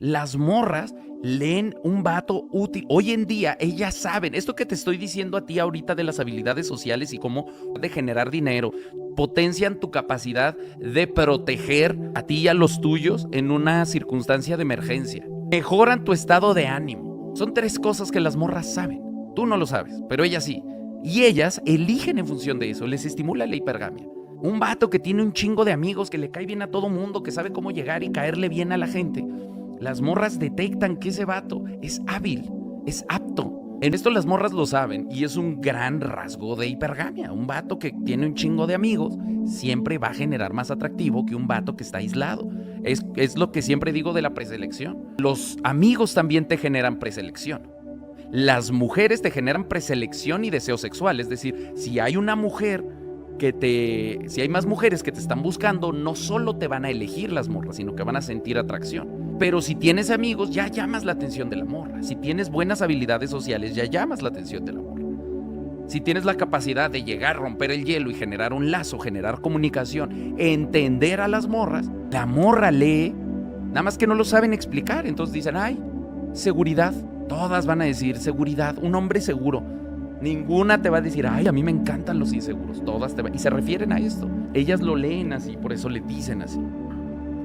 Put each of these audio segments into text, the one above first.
Las morras leen un vato útil. Hoy en día ellas saben, esto que te estoy diciendo a ti ahorita de las habilidades sociales y cómo de generar dinero, potencian tu capacidad de proteger a ti y a los tuyos en una circunstancia de emergencia. Mejoran tu estado de ánimo. Son 3 cosas que las morras saben. Tú no lo sabes, pero ellas sí. Y ellas eligen en función de eso, les estimula la hipergamia. Un vato que tiene un chingo de amigos, que le cae bien a todo mundo, que sabe cómo llegar y caerle bien a la gente. Las morras detectan que ese vato es hábil, es apto. En esto las morras lo saben y es un gran rasgo de hipergamia. Un vato que tiene un chingo de amigos siempre va a generar más atractivo que un vato que está aislado. Es lo que siempre digo de la preselección. Los amigos también te generan preselección. Las mujeres te generan preselección y deseo sexual. Es decir, si hay una mujer si hay más mujeres que te están buscando, no solo te van a elegir las morras, sino que van a sentir atracción. Pero si tienes amigos, ya llamas la atención de la morra. Si tienes buenas habilidades sociales, ya llamas la atención de la morra. Si tienes la capacidad de llegar, romper el hielo y generar un lazo, generar comunicación, entender a las morras, la morra lee, nada más que no lo saben explicar. Entonces dicen, ay, seguridad. Todas van a decir seguridad, un hombre seguro. Ninguna te va a decir, ay, a mí me encantan los inseguros. Todas y se refieren a esto. Ellas lo leen así, por eso le dicen así.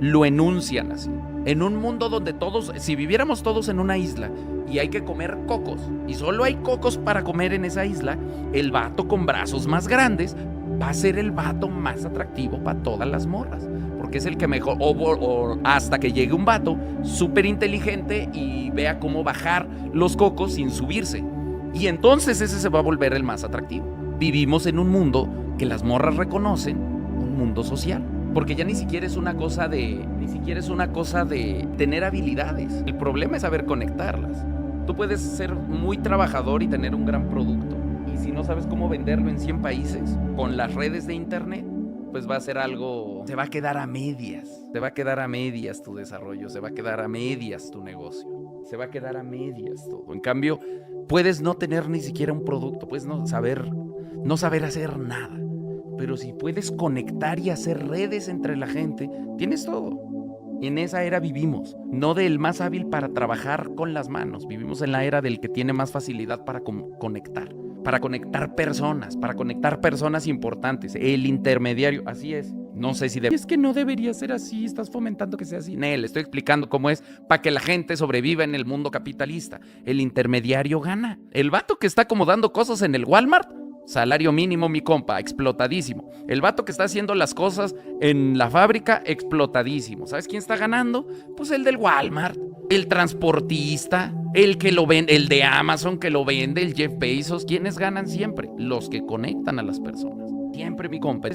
Lo enuncian así. En un mundo donde todos, si viviéramos todos en una isla y hay que comer cocos, y solo hay cocos para comer en esa isla, el vato con brazos más grandes va a ser el vato más atractivo para todas las morras. Porque es el que mejor, o hasta que llegue un vato súper inteligente y vea cómo bajar los cocos sin subirse. Y entonces ese se va a volver el más atractivo. Vivimos en un mundo que las morras reconocen, un mundo social. Porque ya ni siquiera es una cosa de tener habilidades. El problema es saber conectarlas. Tú puedes ser muy trabajador y tener un gran producto. Y si no sabes cómo venderlo en 100 países, con las redes de internet, pues va a ser algo, se va a quedar a medias. Se va a quedar a medias tu desarrollo, se va a quedar a medias tu negocio. Se va a quedar a medias todo. En cambio, puedes no tener ni siquiera un producto, puedes no saber hacer nada. Pero si puedes conectar y hacer redes entre la gente, tienes todo. En esa era vivimos, no del más hábil para trabajar con las manos. Vivimos en la era del que tiene más facilidad para conectar personas importantes. El intermediario, así es. No sé si es que no debería ser así, estás fomentando que sea así. Le estoy explicando cómo es para que la gente sobreviva en el mundo capitalista. El intermediario gana. El vato que está acomodando cosas en el Walmart, salario mínimo, mi compa, explotadísimo. El vato que está haciendo las cosas en la fábrica, explotadísimo. ¿Sabes quién está ganando? Pues el del Walmart, el transportista, el que lo vende, el de Amazon que lo vende, el Jeff Bezos. ¿Quiénes ganan siempre? Los que conectan a las personas. Siempre, mi compa.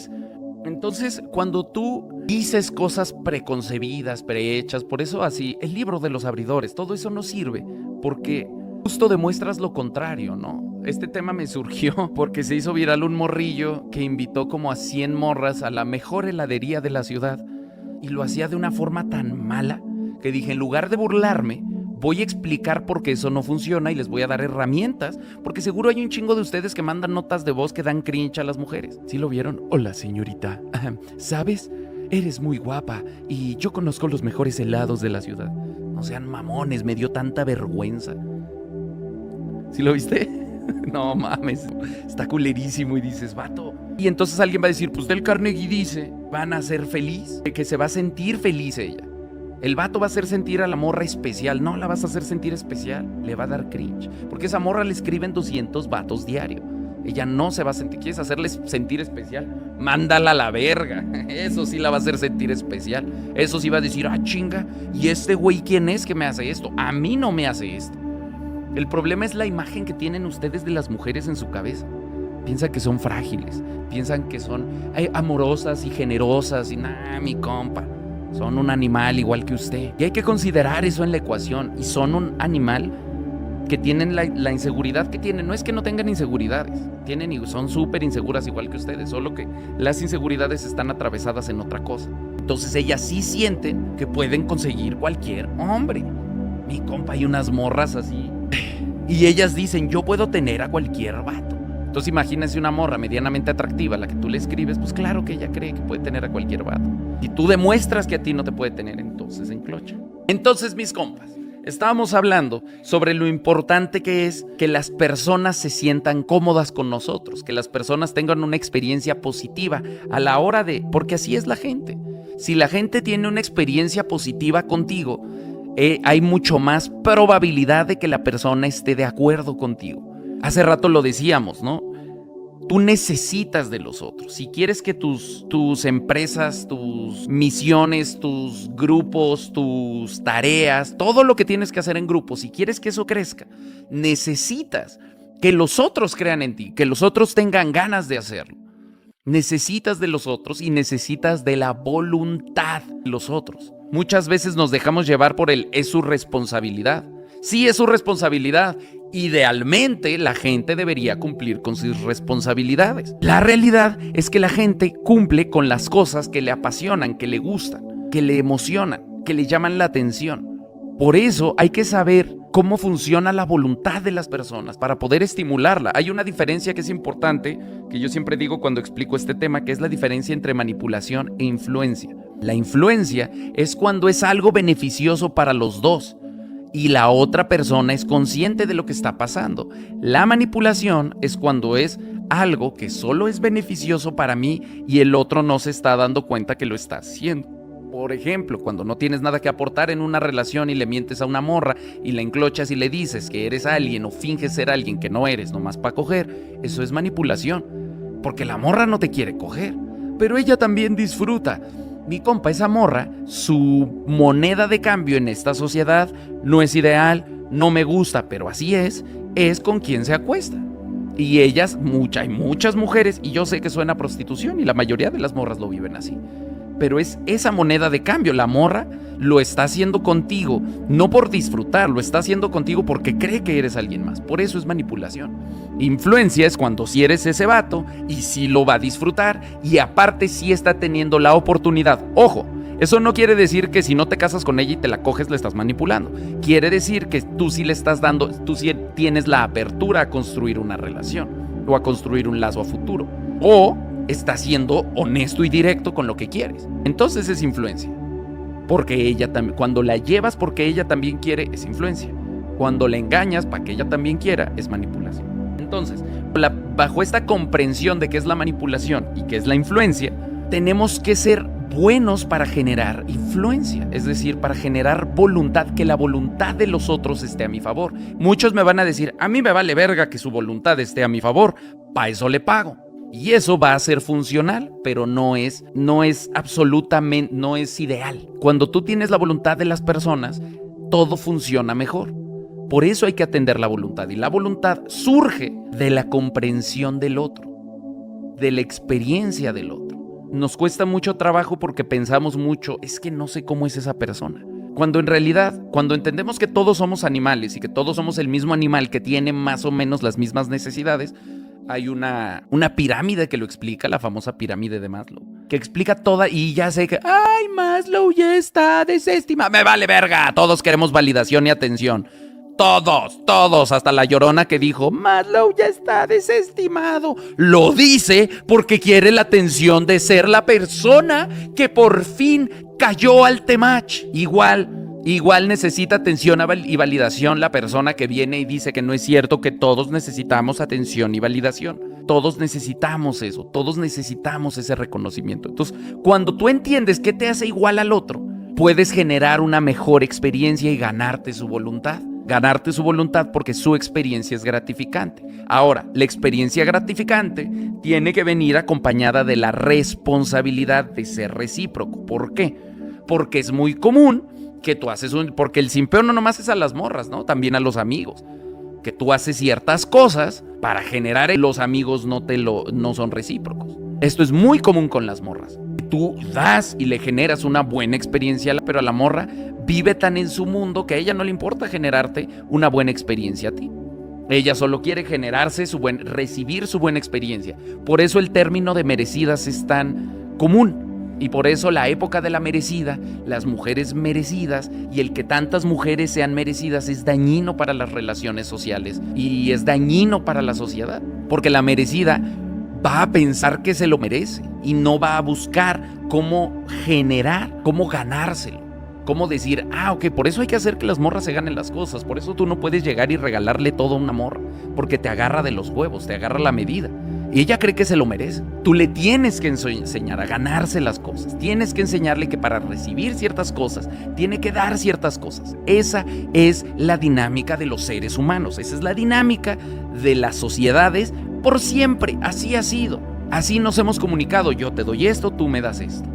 Entonces, cuando tú dices cosas preconcebidas, prehechas, por eso así, el libro de los abridores, todo eso no sirve, porque justo demuestras lo contrario, ¿no? Este tema me surgió porque se hizo viral un morrillo que invitó como a 100 morras a la mejor heladería de la ciudad y lo hacía de una forma tan mala que dije, en lugar de burlarme, voy a explicar por qué eso no funciona y les voy a dar herramientas, porque seguro hay un chingo de ustedes que mandan notas de voz que dan cringe a las mujeres. ¿Sí lo vieron? Hola, señorita. ¿Sabes? Eres muy guapa y yo conozco los mejores helados de la ciudad. No sean mamones, me dio tanta vergüenza. ¿Sí lo viste? No mames, está culerísimo y dices, vato. Y entonces alguien va a decir, pues Del Carnegie dice, van a ser feliz, que se va a sentir feliz ella. El vato va a hacer sentir a la morra especial. No la vas a hacer sentir especial, le va a dar cringe. Porque esa morra le escriben 200 vatos diario. Ella no se va a sentir, ¿quieres hacerle sentir especial? Mándala a la verga. Eso sí la va a hacer sentir especial. Eso sí va a decir, ah, chinga, ¿y este güey quién es que me hace esto? A mí no me hace esto. El problema es la imagen que tienen ustedes de las mujeres en su cabeza. Piensan que son frágiles, piensan que son amorosas y generosas y nada, mi compa. Son un animal igual que usted. Y hay que considerar eso en la ecuación. Y son un animal que tienen la inseguridad que tienen. No es que no tengan inseguridades. Tienen y son súper inseguras igual que ustedes. Solo que las inseguridades están atravesadas en otra cosa. Entonces ellas sí sienten que pueden conseguir cualquier hombre. Mi compa, hay unas morras así. Y ellas dicen, yo puedo tener a cualquier vato. Entonces imagínense una morra medianamente atractiva, la que tú le escribes, pues claro que ella cree que puede tener a cualquier vato. Si tú demuestras que a ti no te puede tener, entonces enclocha. Entonces, mis compas, estábamos hablando sobre lo importante que es que las personas se sientan cómodas con nosotros, que las personas tengan una experiencia positiva a la hora de... Porque así es la gente. Si la gente tiene una experiencia positiva contigo, hay mucho más probabilidad de que la persona esté de acuerdo contigo. Hace rato lo decíamos, ¿no? Tú necesitas de los otros. Si quieres que tus empresas, tus misiones, tus grupos, tus tareas, todo lo que tienes que hacer en grupo, si quieres que eso crezca, necesitas que los otros crean en ti, que los otros tengan ganas de hacerlo. Necesitas de los otros y necesitas de la voluntad de los otros. Muchas veces nos dejamos llevar por es su responsabilidad. Sí, es su responsabilidad. Idealmente, la gente debería cumplir con sus responsabilidades. La realidad es que la gente cumple con las cosas que le apasionan, que le gustan, que le emocionan, que le llaman la atención. Por eso hay que saber cómo funciona la voluntad de las personas para poder estimularla. Hay una diferencia que es importante, que yo siempre digo cuando explico este tema, que es la diferencia entre manipulación e influencia. La influencia es cuando es algo beneficioso para los dos y la otra persona es consciente de lo que está pasando. La manipulación es cuando es algo que solo es beneficioso para mí y el otro no se está dando cuenta que lo está haciendo. Por ejemplo, cuando no tienes nada que aportar en una relación y le mientes a una morra y la enclochas y le dices que eres alguien o finges ser alguien que no eres nomás para coger, eso es manipulación. Porque la morra no te quiere coger, pero ella también disfruta. Mi compa, esa morra, su moneda de cambio en esta sociedad no es ideal, no me gusta, pero así es con quien se acuesta. Y ellas, hay muchas mujeres, y yo sé que suena a prostitución, y la mayoría de las morras lo viven así. Pero es esa moneda de cambio, la morra lo está haciendo contigo, no por disfrutar, lo está haciendo contigo porque cree que eres alguien más. Por eso es manipulación. Influencia es cuando si eres ese vato y sí lo va a disfrutar y aparte sí está teniendo la oportunidad. Ojo, eso no quiere decir que si no te casas con ella y te la coges le estás manipulando. Quiere decir que tú sí le estás dando, tú sí tienes la apertura a construir una relación o a construir un lazo a futuro. O está siendo honesto y directo con lo que quieres. Entonces es influencia. Porque ella también, cuando la llevas porque ella también quiere, es influencia. Cuando la engañas para que ella también quiera, es manipulación. Entonces, bajo esta comprensión de qué es la manipulación y qué es la influencia, tenemos que ser buenos para generar influencia, es decir, para generar voluntad, que la voluntad de los otros esté a mi favor. Muchos me van a decir, a mí me vale verga que su voluntad esté a mi favor, para eso le pago. Y eso va a ser funcional, pero no es absolutamente, no es ideal. Cuando tú tienes la voluntad de las personas, todo funciona mejor. Por eso hay que atender la voluntad. Y la voluntad surge de la comprensión del otro, de la experiencia del otro. Nos cuesta mucho trabajo porque pensamos mucho, es que no sé cómo es esa persona. Cuando en realidad, cuando entendemos que todos somos animales y que todos somos el mismo animal que tiene más o menos las mismas necesidades, hay una pirámide que lo explica, la famosa pirámide de Maslow, que explica toda y ya sé que, ¡ay, Maslow ya está desestimado! ¡Me vale verga! Todos queremos validación y atención. Todos, hasta la Llorona que dijo, Maslow ya está desestimado. Lo dice porque quiere la atención de ser la persona que por fin cayó al temach. Igual necesita atención y validación la persona que viene y dice que no es cierto, que todos necesitamos atención y validación. Todos necesitamos eso, todos necesitamos ese reconocimiento. Entonces, cuando tú entiendes qué te hace igual al otro, puedes generar una mejor experiencia y ganarte su voluntad. Ganarte su voluntad porque su experiencia es gratificante. Ahora, la experiencia gratificante tiene que venir acompañada de la responsabilidad de ser recíproco. ¿Por qué? Porque es muy común que tú haces porque el simpeo no nomás es a las morras, ¿no? También a los amigos. Que tú haces ciertas cosas para generar, los amigos no son recíprocos. Esto es muy común con las morras. Tú das y le generas una buena experiencia, pero a la morra vive tan en su mundo que a ella no le importa generarte una buena experiencia a ti. Ella solo quiere recibir su buena experiencia. Por eso el término de merecidas es tan común. Y por eso la época de la merecida, las mujeres merecidas y el que tantas mujeres sean merecidas es dañino para las relaciones sociales y es dañino para la sociedad. Porque la merecida va a pensar que se lo merece y no va a buscar cómo ganárselo, cómo decir, ok, por eso hay que hacer que las morras se ganen las cosas, por eso tú no puedes llegar y regalarle todo a una morra, porque te agarra de los huevos, te agarra la medida. Y ella cree que se lo merece. Tú le tienes que enseñar a ganarse las cosas. Tienes que enseñarle que para recibir ciertas cosas, tiene que dar ciertas cosas. Esa es la dinámica de los seres humanos. Esa es la dinámica de las sociedades por siempre. Así ha sido. Así nos hemos comunicado. Yo te doy esto, tú me das esto.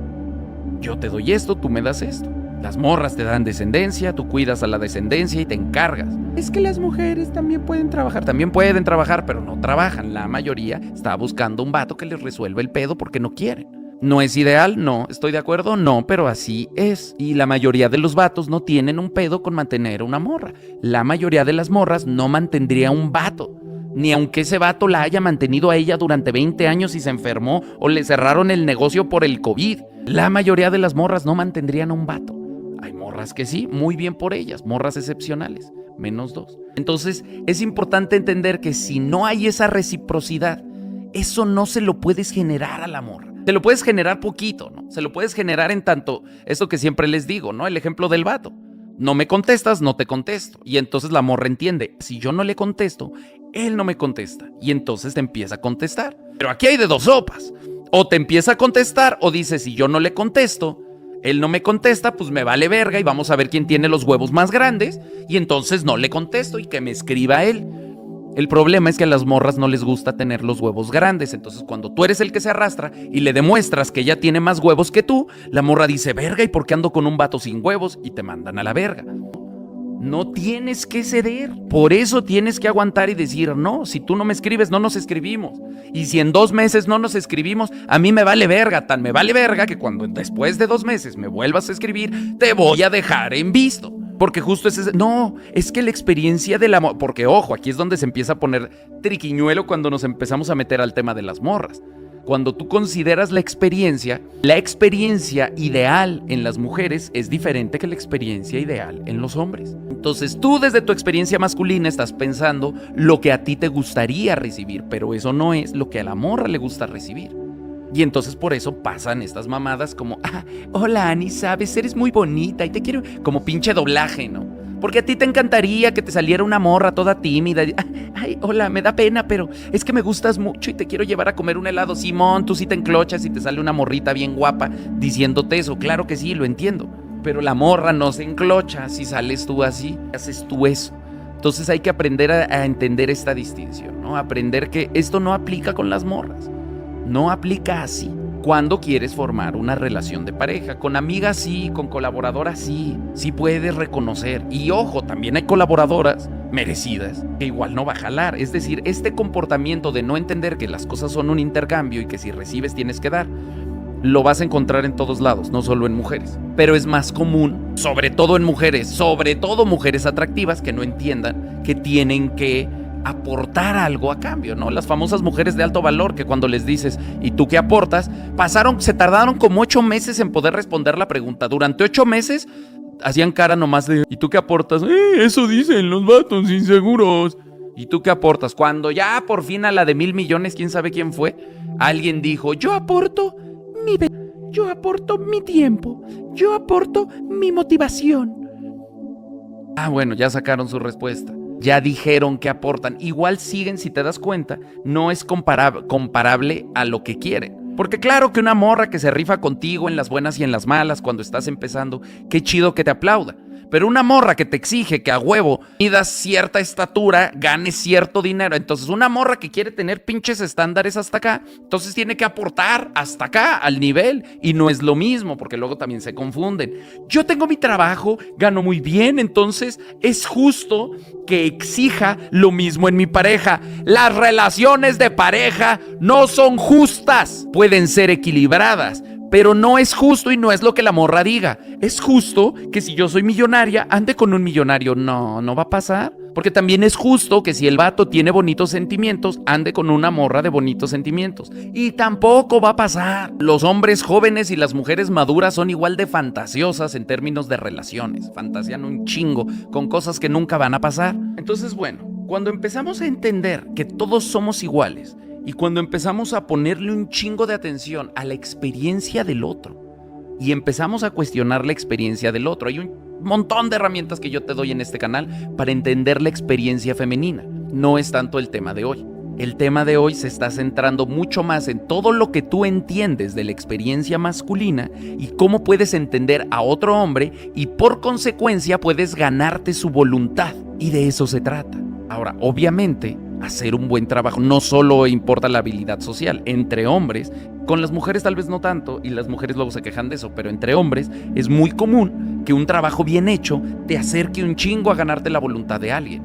Yo te doy esto, tú me das esto. Las morras te dan descendencia, tú cuidas a la descendencia y te encargas. Es que las mujeres también pueden trabajar. También pueden trabajar, pero no trabajan. La mayoría está buscando un vato que les resuelva el pedo porque no quieren. ¿No es ideal? No. ¿Estoy de acuerdo? No, pero así es. Y la mayoría de los vatos no tienen un pedo con mantener una morra. La mayoría de las morras no mantendría un vato. Ni aunque ese vato la haya mantenido a ella durante 20 años y se enfermó o le cerraron el negocio por el COVID. La mayoría de las morras no mantendrían a un vato. Hay morras que sí, muy bien por ellas, morras excepcionales, -2. Entonces, es importante entender que si no hay esa reciprocidad, eso no se lo puedes generar a la morra. Te lo puedes generar poquito, ¿no? Se lo puedes generar en tanto, esto que siempre les digo, ¿no? El ejemplo del vato. No me contestas, no te contesto. Y entonces la morra entiende, si yo no le contesto, él no me contesta. Y entonces te empieza a contestar. Pero aquí hay de dos sopas. O te empieza a contestar o dice, si yo no le contesto, él no me contesta, pues me vale verga y vamos a ver quién tiene los huevos más grandes. Y entonces no le contesto y que me escriba él. El problema es que a las morras no les gusta tener los huevos grandes. Entonces cuando tú eres el que se arrastra y le demuestras que ella tiene más huevos que tú, la morra dice, verga, ¿y por qué ando con un vato sin huevos? Y te mandan a la verga. No tienes que ceder. Por eso tienes que aguantar y decir, no, si tú no me escribes, no nos escribimos. Y si en 2 meses no nos escribimos, a mí me vale verga. Tan me vale verga que cuando después de 2 meses me vuelvas a escribir, te voy a dejar en visto. Porque justo es ese, no, es que la experiencia del amor, porque ojo, aquí es donde se empieza a poner triquiñuelo cuando nos empezamos a meter al tema de las morras. Cuando tú consideras la experiencia ideal en las mujeres es diferente que la experiencia ideal en los hombres. Entonces tú desde tu experiencia masculina estás pensando lo que a ti te gustaría recibir, pero eso no es lo que a la morra le gusta recibir. Y entonces por eso pasan estas mamadas como, hola Ani, sabes, eres muy bonita y te quiero, como pinche doblaje, ¿no? Porque a ti te encantaría que te saliera una morra toda tímida. Ay, hola, me da pena, pero es que me gustas mucho y te quiero llevar a comer un helado. Simón, tú sí te enclochas y te sale una morrita bien guapa diciéndote eso. Claro que sí, lo entiendo. Pero la morra no se enclocha si sales tú así, haces tú eso. Entonces hay que aprender a entender esta distinción, ¿no? Aprender que esto no aplica con las morras. No aplica así. Cuando quieres formar una relación de pareja, con amigas sí, con colaboradoras sí, sí puedes reconocer. Y ojo, también hay colaboradoras merecidas que igual no va a jalar. Es decir, este comportamiento de no entender que las cosas son un intercambio y que si recibes tienes que dar, lo vas a encontrar en todos lados, no solo en mujeres. Pero es más común, sobre todo en mujeres, sobre todo mujeres atractivas que no entiendan que tienen que aportar algo a cambio, ¿no? Las famosas mujeres de alto valor que cuando les dices, ¿y tú qué aportas? Se tardaron como 8 meses en poder responder la pregunta. Durante 8 meses hacían cara nomás de, ¿y tú qué aportas? Eso dicen los vatos inseguros. ¿Y tú qué aportas? Cuando ya por fin a la de 1,000 millones, quién sabe quién fue, alguien dijo, yo aporto mi tiempo, yo aporto mi motivación. Bueno, ya sacaron su respuesta. Ya dijeron que aportan. Igual siguen, si te das cuenta, no es comparable a lo que quieren. Porque claro que una morra que se rifa contigo en las buenas y en las malas cuando estás empezando, qué chido que te aplauda. Pero una morra que te exige que a huevo midas cierta estatura, ganes cierto dinero. Entonces una morra que quiere tener pinches estándares hasta acá, entonces tiene que aportar hasta acá, al nivel. Y no es lo mismo, porque luego también se confunden. Yo tengo mi trabajo, gano muy bien, entonces es justo que exija lo mismo en mi pareja. Las relaciones de pareja no son justas. Pueden ser equilibradas, pero no es justo y no es lo que la morra diga. Es justo que si yo soy millonaria, ande con un millonario. No, no va a pasar. Porque también es justo que si el vato tiene bonitos sentimientos, ande con una morra de bonitos sentimientos. Y tampoco va a pasar. Los hombres jóvenes y las mujeres maduras son igual de fantasiosas en términos de relaciones. Fantasean un chingo con cosas que nunca van a pasar. Entonces, bueno, cuando empezamos a entender que todos somos iguales y cuando empezamos a ponerle un chingo de atención a la experiencia del otro, y empezamos a cuestionar la experiencia del otro. Hay un montón de herramientas que yo te doy en este canal para entender la experiencia femenina. No es tanto el tema de hoy. El tema de hoy se está centrando mucho más en todo lo que tú entiendes de la experiencia masculina y cómo puedes entender a otro hombre y por consecuencia puedes ganarte su voluntad. Y de eso se trata. Ahora, obviamente, hacer un buen trabajo no solo importa la habilidad social. Entre hombres, con las mujeres tal vez no tanto, y las mujeres luego se quejan de eso, pero entre hombres es muy común que un trabajo bien hecho te acerque un chingo a ganarte la voluntad de alguien.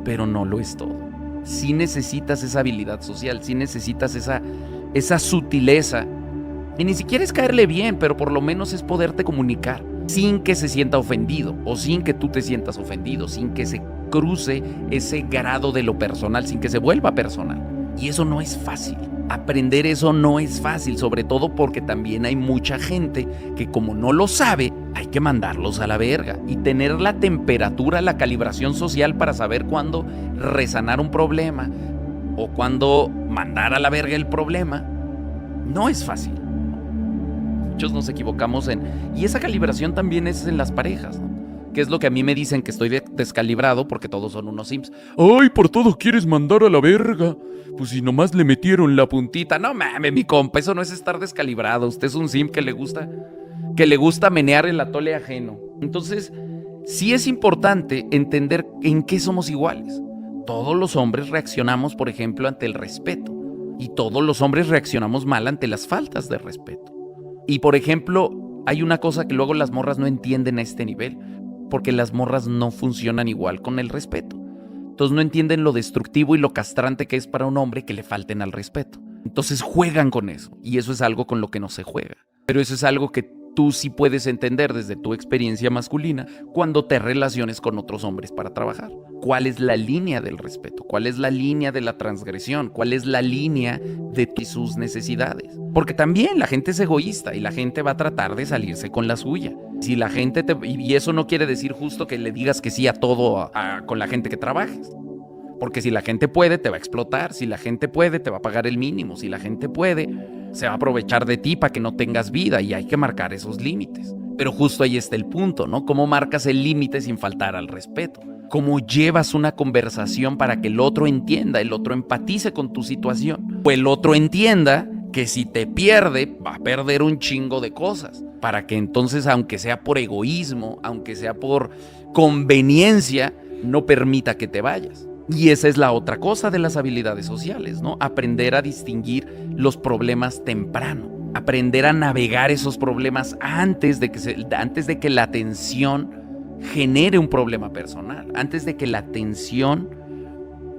Pero no lo es todo. Sí necesitas esa habilidad social, sí necesitas esa sutileza. Y ni siquiera es caerle bien, pero por lo menos es poderte comunicar sin que se sienta ofendido o sin que tú te sientas ofendido, sin que se cruce ese grado de lo personal, sin que se vuelva personal. Y eso no es fácil. Aprender eso no es fácil, sobre todo porque también hay mucha gente que como no lo sabe, hay que mandarlos a la verga y tener la temperatura, la calibración social para saber cuándo resanar un problema o cuándo mandar a la verga el problema. No es fácil. Muchos nos equivocamos y esa calibración también es en las parejas, ¿no? Que es lo que a mí me dicen que estoy descalibrado porque todos son unos simps. ¡Ay, por todo quieres mandar a la verga! Pues si nomás le metieron la puntita. No mames, mi compa, eso no es estar descalibrado. Usted es un simp que le gusta menear el atole ajeno. Entonces, sí es importante entender en qué somos iguales. Todos los hombres reaccionamos, por ejemplo, ante el respeto. Y todos los hombres reaccionamos mal ante las faltas de respeto. Y, por ejemplo, hay una cosa que luego las morras no entienden a este nivel. Porque las morras no funcionan igual con el respeto. Entonces no entienden lo destructivo y lo castrante que es para un hombre que le falten al respeto. Entonces juegan con eso. Y eso es algo con lo que no se juega. Pero eso es algo que tú sí puedes entender desde tu experiencia masculina cuando te relaciones con otros hombres para trabajar. ¿Cuál es la línea del respeto? ¿Cuál es la línea de la transgresión? ¿Cuál es la línea de sus necesidades? Porque también la gente es egoísta y la gente va a tratar de salirse con la suya. Si la gente y eso no quiere decir justo que le digas que sí a todo con la gente que trabajes. Porque si la gente puede, te va a explotar. Si la gente puede, te va a pagar el mínimo. Si la gente puede, se va a aprovechar de ti para que no tengas vida y hay que marcar esos límites. Pero justo ahí está el punto, ¿no? ¿Cómo marcas el límite sin faltar al respeto? ¿Cómo llevas una conversación para que el otro entienda, el otro empatice con tu situación? O el otro entienda que si te pierde, va a perder un chingo de cosas. Para que entonces, aunque sea por egoísmo, aunque sea por conveniencia, no permita que te vayas. Y esa es la otra cosa de las habilidades sociales, ¿no? Aprender a distinguir los problemas temprano. Aprender a navegar esos problemas antes de que la tensión genere un problema personal. Antes de que la tensión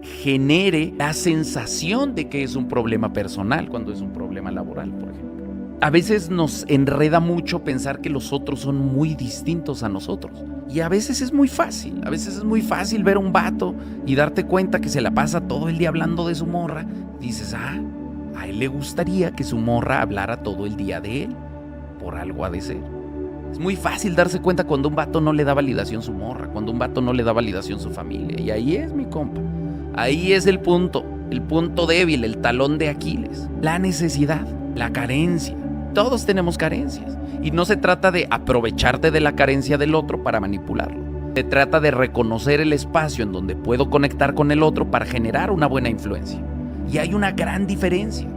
genere la sensación de que es un problema personal cuando es un problema laboral, por ejemplo. A veces nos enreda mucho pensar que los otros son muy distintos a nosotros. Y a veces es muy fácil. A veces es muy fácil ver a un vato y darte cuenta que se la pasa todo el día hablando de su morra. Dices, a él le gustaría que su morra hablara todo el día de él. Por algo ha de ser. Es muy fácil darse cuenta cuando un vato no le da validación su morra, cuando un vato no le da validación su familia. Y ahí es, mi compa. Ahí es el punto débil, el talón de Aquiles. La necesidad, la carencia. Todos tenemos carencias. Y no se trata de aprovecharte de la carencia del otro para manipularlo. Se trata de reconocer el espacio en donde puedo conectar con el otro para generar una buena influencia. Y hay una gran diferencia.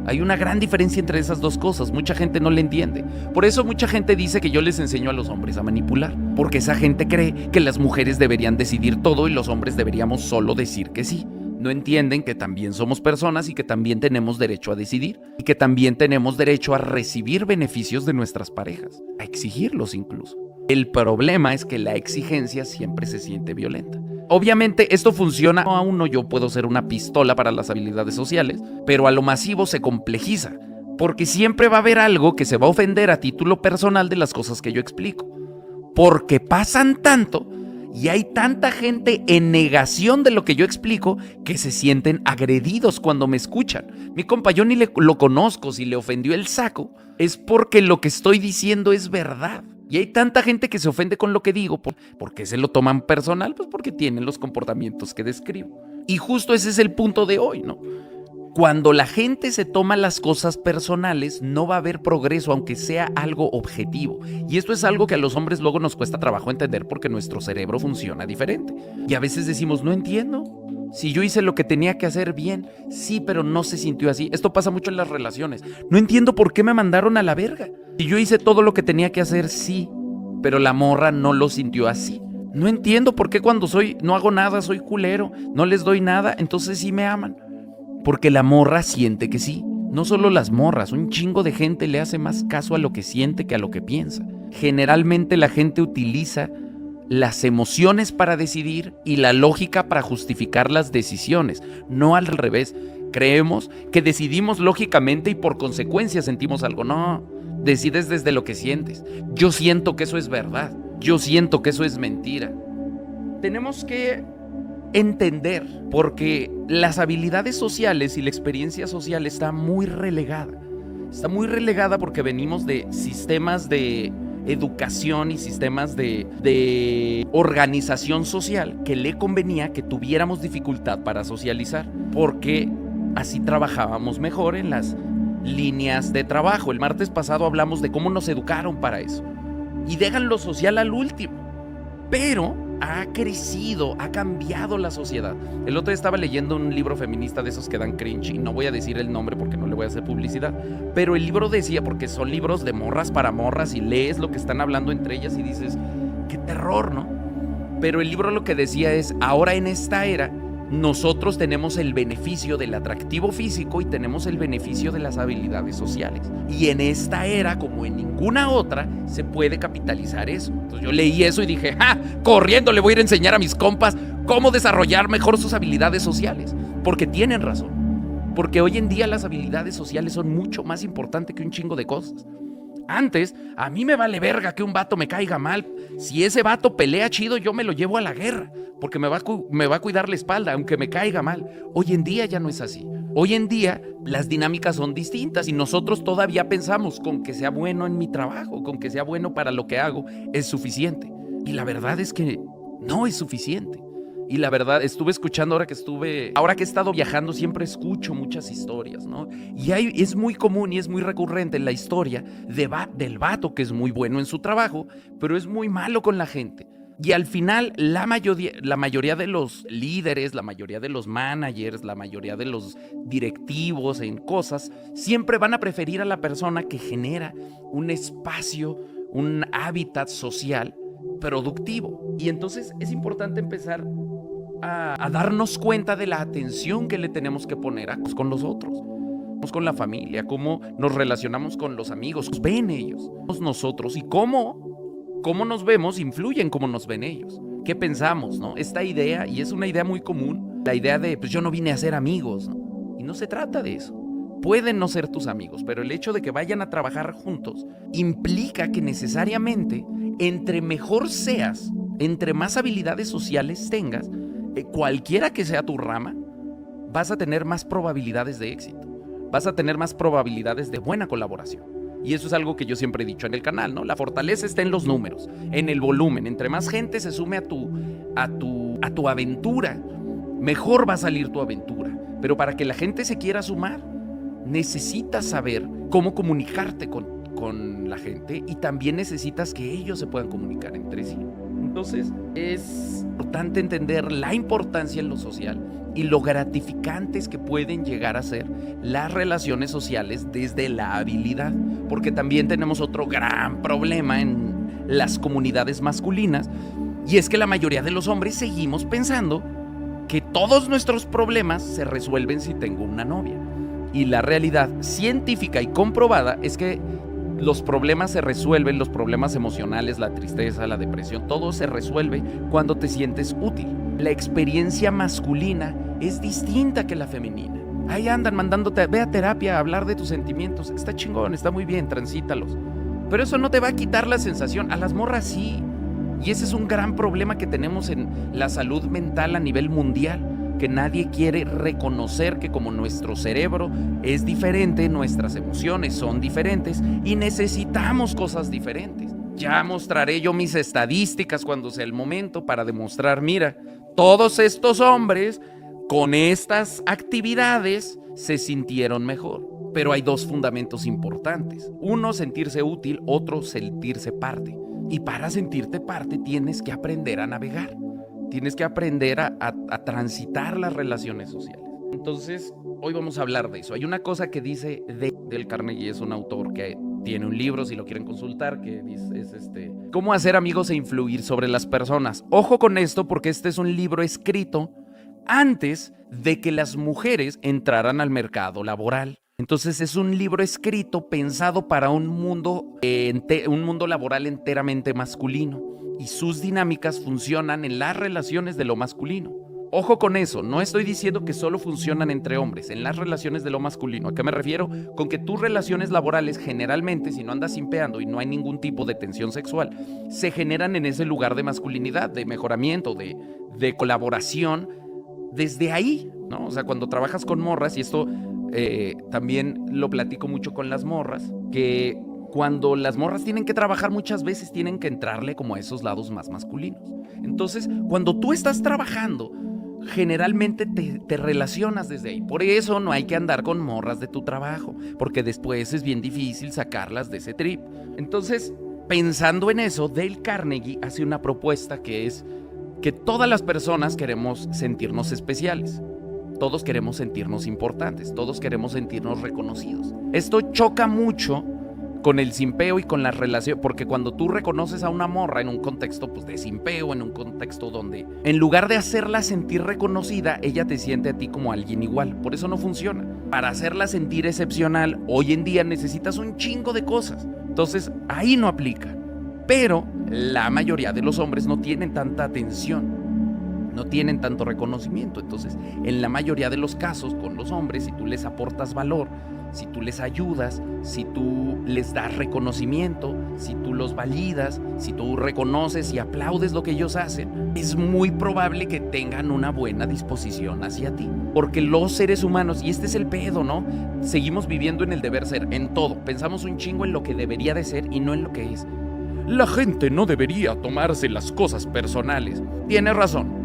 Hay una gran diferencia entre esas dos cosas. Mucha gente no le entiende. Por eso mucha gente dice que yo les enseño a los hombres a manipular. Porque esa gente cree que las mujeres deberían decidir todo y los hombres deberíamos solo decir que sí. No entienden que también somos personas y que también tenemos derecho a decidir. Y que también tenemos derecho a recibir beneficios de nuestras parejas. A exigirlos incluso. El problema es que la exigencia siempre se siente violenta. Obviamente esto funciona, aún no yo puedo ser una pistola para las habilidades sociales, pero a lo masivo se complejiza, porque siempre va a haber algo que se va a ofender a título personal de las cosas que yo explico, porque pasan tanto y hay tanta gente en negación de lo que yo explico que se sienten agredidos cuando me escuchan. Mi compa, yo ni lo conozco, si le ofendió el saco, es porque lo que estoy diciendo es verdad. Y hay tanta gente que se ofende con lo que digo. ¿Por qué se lo toman personal? Pues porque tienen los comportamientos que describo. Y justo ese es el punto de hoy, ¿no? Cuando la gente se toma las cosas personales, no va a haber progreso, aunque sea algo objetivo. Y esto es algo que a los hombres luego nos cuesta trabajo entender porque nuestro cerebro funciona diferente. Y a veces decimos, no entiendo. Si yo hice lo que tenía que hacer bien, sí, pero no se sintió así. Esto pasa mucho en las relaciones. No entiendo por qué me mandaron a la verga. Si yo hice todo lo que tenía que hacer, sí, pero la morra no lo sintió así. No entiendo por qué cuando no hago nada, soy culero, no les doy nada, entonces sí me aman. Porque la morra siente que sí. No solo las morras, un chingo de gente le hace más caso a lo que siente que a lo que piensa. Generalmente la gente utiliza las emociones para decidir y la lógica para justificar las decisiones, no al revés. Creemos que decidimos lógicamente y por consecuencia sentimos algo. No, decides desde lo que sientes. Yo siento que eso es verdad. Yo siento que eso es mentira. Tenemos que entender, porque las habilidades sociales y la experiencia social está muy relegada. Está muy relegada porque venimos de sistemas de educación y sistemas de organización social que le convenía que tuviéramos dificultad para socializar, porque así trabajábamos mejor en las líneas de trabajo. El martes pasado hablamos de cómo nos educaron para eso. Y dejan lo social al último. Pero ha crecido, ha cambiado la sociedad. El otro día estaba leyendo un libro feminista de esos que dan cringe, y no voy a decir el nombre porque no le voy a hacer publicidad, pero el libro decía, porque son libros de morras para morras y lees lo que están hablando entre ellas y dices, qué terror, ¿no? Pero el libro lo que decía es, ahora en esta era, nosotros tenemos el beneficio del atractivo físico y tenemos el beneficio de las habilidades sociales. Y en esta era, como en ninguna otra, se puede capitalizar eso. Entonces yo leí eso y dije, ¡ja! Corriendo le voy a ir a enseñar a mis compas cómo desarrollar mejor sus habilidades sociales. Porque tienen razón. Porque hoy en día las habilidades sociales son mucho más importantes que un chingo de cosas. Antes, a mí me vale verga que un vato me caiga mal. Si ese vato pelea chido, yo me lo llevo a la guerra, porque me va a cuidar la espalda, aunque me caiga mal. Hoy en día ya no es así. Hoy en día las dinámicas son distintas y nosotros todavía pensamos con que sea bueno en mi trabajo, con que sea bueno para lo que hago, es suficiente. Y la verdad es que no es suficiente. Y la verdad, estuve escuchando ahora que he estado viajando, siempre escucho muchas historias, ¿no? Y es muy común y es muy recurrente en la historia del vato que es muy bueno en su trabajo, pero es muy malo con la gente. Y al final, la mayoría de los líderes, la mayoría de los managers, la mayoría de los directivos en cosas, siempre van a preferir a la persona que genera un espacio, un hábitat social productivo. Y entonces es importante empezar a darnos cuenta de la atención que le tenemos que poner con los otros, con la familia, cómo nos relacionamos con los amigos, nos ven ellos, nosotros, y cómo nos vemos influye en cómo nos ven ellos. ¿Qué pensamos, no? Esta idea, y es una idea muy común, la idea de, pues yo no vine a ser amigos, ¿no? Y no se trata de eso. Pueden no ser tus amigos, pero el hecho de que vayan a trabajar juntos implica que necesariamente, entre mejor seas, entre más habilidades sociales tengas, cualquiera que sea tu rama, vas a tener más probabilidades de éxito. Vas a tener más probabilidades de buena colaboración. Y eso es algo que yo siempre he dicho en el canal, ¿no? La fortaleza está en los números, en el volumen. Entre más gente se sume a tu aventura, mejor va a salir tu aventura. Pero para que la gente se quiera sumar, necesitas saber cómo comunicarte con la gente, y también necesitas que ellos se puedan comunicar entre sí. Entonces es importante entender la importancia en lo social y lo gratificantes que pueden llegar a ser las relaciones sociales desde la habilidad, porque también tenemos otro gran problema en las comunidades masculinas, y es que la mayoría de los hombres seguimos pensando que todos nuestros problemas se resuelven si tengo una novia. Y la realidad científica y comprobada es que los problemas se resuelven, los problemas emocionales, la tristeza, la depresión, todo se resuelve cuando te sientes útil. La experiencia masculina es distinta que la femenina. Ahí andan mandándote, ve a terapia a hablar de tus sentimientos. Está chingón, está muy bien, transítalos. Pero eso no te va a quitar la sensación. A las morras sí. Y ese es un gran problema que tenemos en la salud mental a nivel mundial, que nadie quiere reconocer que como nuestro cerebro es diferente, nuestras emociones son diferentes y necesitamos cosas diferentes. Ya mostraré yo mis estadísticas cuando sea el momento para demostrar, mira, todos estos hombres con estas actividades se sintieron mejor. Pero hay dos fundamentos importantes. Uno, sentirse útil, otro, sentirse parte. Y para sentirte parte tienes que aprender a navegar. Tienes que aprender a transitar las relaciones sociales. Entonces, hoy vamos a hablar de eso. Hay una cosa que dice Dale Carnegie, es un autor que tiene un libro, si lo quieren consultar, que es Cómo hacer amigos e influir sobre las personas. Ojo con esto, porque este es un libro escrito antes de que las mujeres entraran al mercado laboral. Entonces es un libro escrito pensado para un mundo laboral enteramente masculino, y sus dinámicas funcionan en las relaciones de lo masculino. Ojo con eso, no estoy diciendo que solo funcionan entre hombres, en las relaciones de lo masculino. ¿A qué me refiero? Con que tus relaciones laborales generalmente, si no andas simpeando y no hay ningún tipo de tensión sexual, se generan en ese lugar de masculinidad, de mejoramiento, de colaboración, desde ahí, ¿no? O sea, cuando trabajas con morras, y esto también lo platico mucho con las morras, que cuando las morras tienen que trabajar muchas veces tienen que entrarle como a esos lados más masculinos. Entonces, cuando tú estás trabajando, generalmente te relacionas desde ahí. Por eso no hay que andar con morras de tu trabajo, porque después es bien difícil sacarlas de ese trip. Entonces, pensando en eso, Dale Carnegie hace una propuesta que es que todas las personas queremos sentirnos especiales. Todos queremos sentirnos importantes, todos queremos sentirnos reconocidos. Esto choca mucho con el simpeo y con la relación, porque cuando tú reconoces a una morra en un contexto pues, de simpeo, en un contexto donde en lugar de hacerla sentir reconocida, ella te siente a ti como alguien igual. Por eso no funciona. Para hacerla sentir excepcional, hoy en día necesitas un chingo de cosas. Entonces, ahí no aplica. Pero la mayoría de los hombres no tienen tanta atención, no tienen tanto reconocimiento. Entonces, en la mayoría de los casos con los hombres, si tú les aportas valor, si tú les ayudas, si tú les das reconocimiento, si tú los validas, si tú reconoces y aplaudes lo que ellos hacen, es muy probable que tengan una buena disposición hacia ti. Porque los seres humanos, y este es el pedo, ¿no? Seguimos viviendo en el deber ser, en todo. Pensamos un chingo en lo que debería de ser y no en lo que es. La gente no debería tomarse las cosas personales. Tienes razón.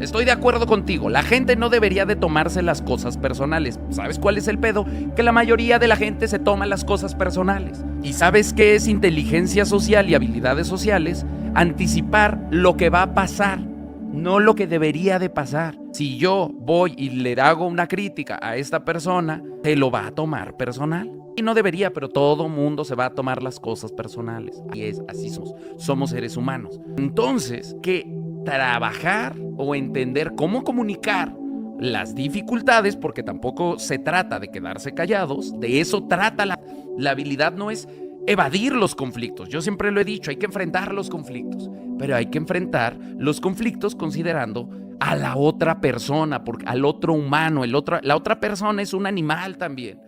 Estoy de acuerdo contigo, la gente no debería de tomarse las cosas personales. ¿Sabes cuál es el pedo? Que la mayoría de la gente se toma las cosas personales. ¿Y sabes qué es inteligencia social y habilidades sociales? Anticipar lo que va a pasar, no lo que debería de pasar. Si yo voy y le hago una crítica a esta persona, se lo va a tomar personal. Y no debería, pero todo mundo se va a tomar las cosas personales. Y es así somos seres humanos. Entonces, que trabajar o entender cómo comunicar las dificultades, porque tampoco se trata de quedarse callados, de eso trata la habilidad, no es evadir los conflictos. Yo siempre lo he dicho, hay que enfrentar los conflictos, pero hay que enfrentar los conflictos considerando a la otra persona, al otro humano, la otra persona es un animal también.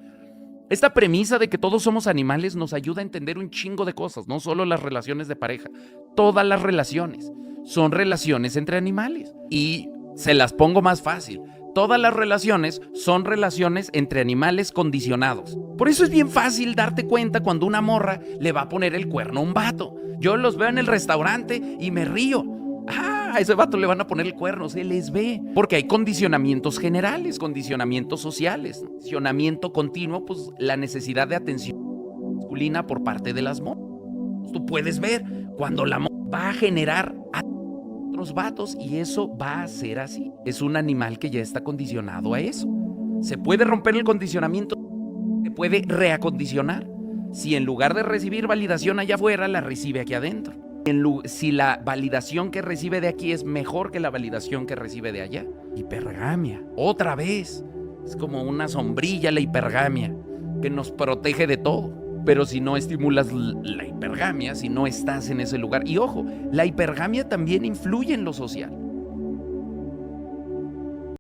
Esta premisa de que todos somos animales nos ayuda a entender un chingo de cosas, no solo las relaciones de pareja, todas las relaciones son relaciones entre animales. Y se las pongo más fácil. Todas las relaciones son relaciones entre animales condicionados. Por eso es bien fácil darte cuenta cuando una morra le va a poner el cuerno a un vato. Yo los veo en el restaurante y me río. A ese vato le van a poner el cuerno, se les ve. Porque hay condicionamientos generales, condicionamientos sociales, condicionamiento continuo, pues la necesidad de atención masculina por parte de las morras. Tú puedes ver cuando la morra va a generar a otros vatos y eso va a ser así. Es un animal que ya está condicionado a eso. Se puede romper el condicionamiento, se puede reacondicionar. Si en lugar de recibir validación allá afuera, la recibe aquí adentro. Si la validación que recibe de aquí es mejor que la validación que recibe de allá. Hipergamia, otra vez. Es como una sombrilla la hipergamia que nos protege de todo. Pero si no estimulas la hipergamia, si no estás en ese lugar. Y ojo, la hipergamia también influye en lo social.